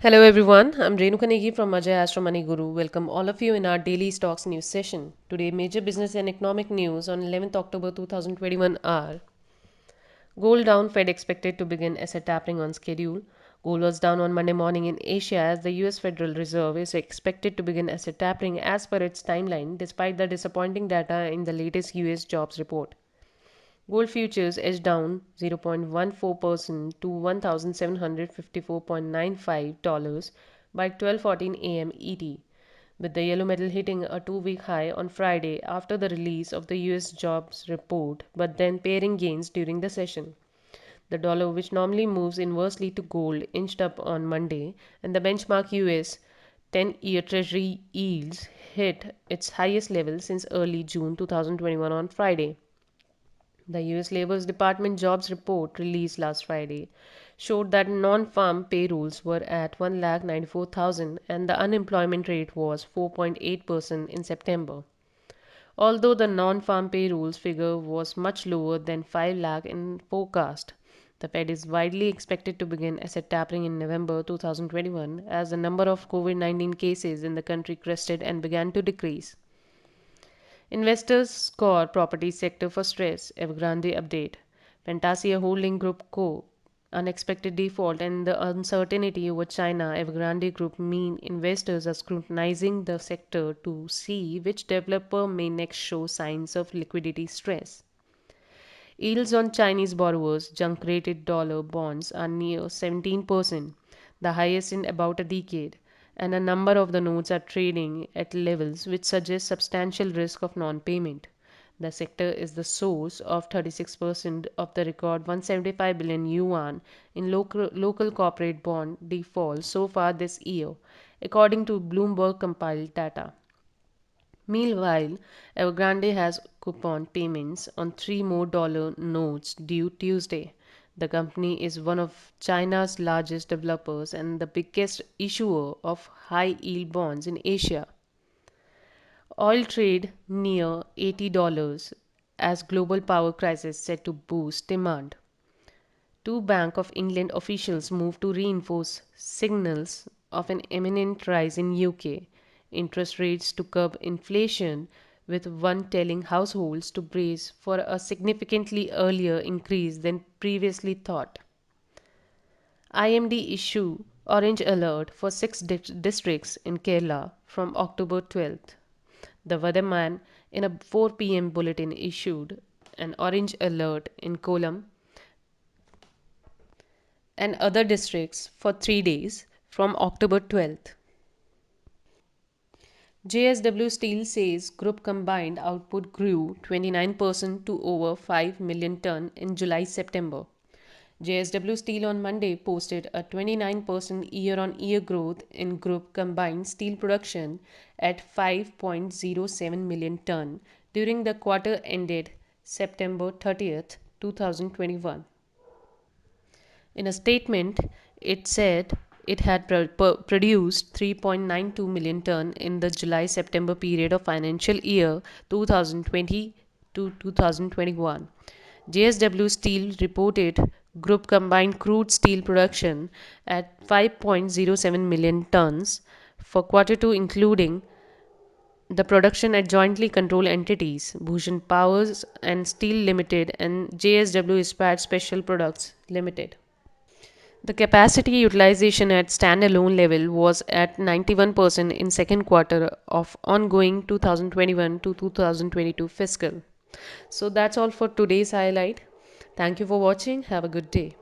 Hello everyone, I'm Renu Kanegi from Ajay Astro Money Guru. Welcome all of you in our daily stocks news session. Today, major business and economic news on 11th October 2021 are: gold down, Fed expected to begin asset tapering on schedule. Gold was down on Monday morning in Asia as the US Federal Reserve is expected to begin asset tapering as per its timeline despite the disappointing data in the latest US jobs report. Gold futures edged down 0.14% to $1,754.95 by 12:14 a.m. ET, with the yellow metal hitting a two-week high on Friday after the release of the US jobs report, but then pairing gains during the session. The dollar, which normally moves inversely to gold, inched up on Monday, and the benchmark US 10-year Treasury yields hit its highest level since early June 2021 on Friday. The US Labor Department jobs report released last Friday showed that non-farm payrolls were at 1,94,000 and the unemployment rate was 4.8% in September. Although the non-farm payrolls figure was much lower than 5 lakh in forecast, the Fed is widely expected to begin asset tapering in November 2021 as the number of COVID-19 cases in the country crested and began to decrease. Investors score property sector for stress. Evergrande update. Fantasia Holding Group Co. Unexpected default and the uncertainty over China Evergrande Group mean investors are scrutinizing the sector to see which developer may next show signs of liquidity stress. Yields on Chinese borrowers, junk rated dollar bonds are near 17%, the highest in about a decade, and a number of the notes are trading at levels which suggest substantial risk of non payment. The sector is the source of 36% of the record 175 billion yuan in local corporate bond defaults so far this year, according to Bloomberg compiled data. Meanwhile, Evergrande has coupon payments on three more dollar notes due Tuesday. The company is one of China's largest developers and the biggest issuer of high yield bonds in Asia. Oil trade near $80 as global power crisis set to boost demand. Two Bank of England officials move to reinforce signals of an imminent rise in UK interest rates to curb inflation, with one telling households to brace for a significantly earlier increase than previously thought. IMD issue orange alert for six districts in Kerala from October 12th. The weatherman in a 4 p.m. bulletin issued an orange alert in Kollam and other districts for 3 days from October 12th. JSW Steel says group combined output grew 29% to over 5 million ton in July-September. JSW Steel on Monday posted a 29% year-on-year growth in group combined steel production at 5.07 million ton during the quarter ended September 30th, 2021. In a statement, it said it had produced 3.92 million ton in the July-September period of financial year 2020 to 2021. JSW Steel reported group combined crude steel production at 5.07 million tons for quarter 2, including the production at jointly controlled entities Bhushan Powers and Steel Limited and JSW Ispat Special Products Limited. The capacity utilization at standalone level was at 91% in second quarter of ongoing 2021 to 2022 fiscal. So that's all for today's highlight. Thank you for watching. Have a good day.